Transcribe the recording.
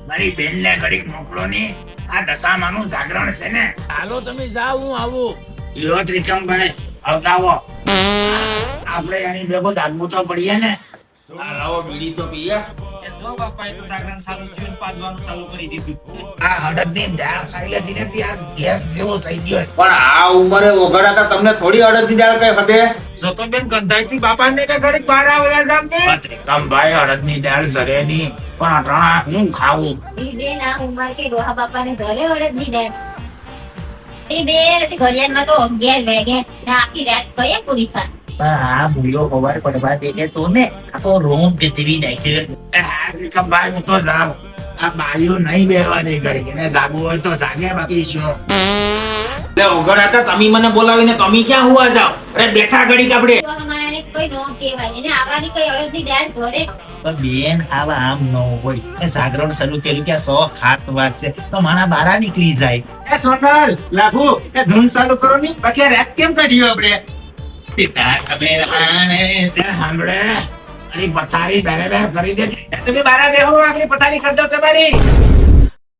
મારી બેન ને ઘડીક મોકલો ની, આ દશામાનું જાગરણ છે ને. હાલો તમે જાઓ, હું આવું. લ્યો ત્રિકમભાઈ આવતાવો, આપણે એની ભેગો જાગવું તો પડીએ ને. લાવો બીડી તો પીએ. આ હળદની દાળ ખાઈ લેતી નથી, આ ગેસ જેવો થઈ ગયો છે. પણ આ ઉંમરે ઓગળાતા તમને થોડી અડદની દાળ કઈ હદે? જતોબેન ગંધાઈથી બાપાને કે ઘડીક બહાર આવ્યા સાહેબ ને. ત્રિકમભાઈ હળદની દાળ સરે ની, પણ અટાણા હું ખાવું? ઈ બેન આ ઉંમર કે ડોહા બાપાને ઘરે અડદની દાળ. ઈ બે ઘડિયાળમાં તો 11 વાગ્યા ને આખી રાત કઈ પૂરી થાય. પણ આ ભૂલો ખબર પડવા દે તો ને, આ તો રોમ પીતરી નાખ્યો. ત્રિકમભાઈ હું તો જાઉં, આ બાઈઓ નહીં બેહવા દે ઘડી, એને જાગવું હોય તો જાગે, બાકી શું. ઓગળાતા તમે મને બોલાવીને તમે ક્યાં હુવા જાવ? અરે બેઠા ઘડીક આપણે. ડોહા મારાને કોઈ નો કહેવાય એને આવાની કઈ અડદની દાળ ઘરે. પણ બેન આવા આમ ન હોય, એ જાગરણ શરૂ કર્યું કે 100-7 વાગશે તો મારા બારા નીકળી જાય. એ સોનલ લાભુ એ ધૂન ચાલુ કરો ની, બાકી આ રાત કેમ કાઢ્યો આપણે? સાંભળે, અને પથારી બેરે કરી દે. તમે બારા બેહો, આખી પથારી કરી દો તમારી.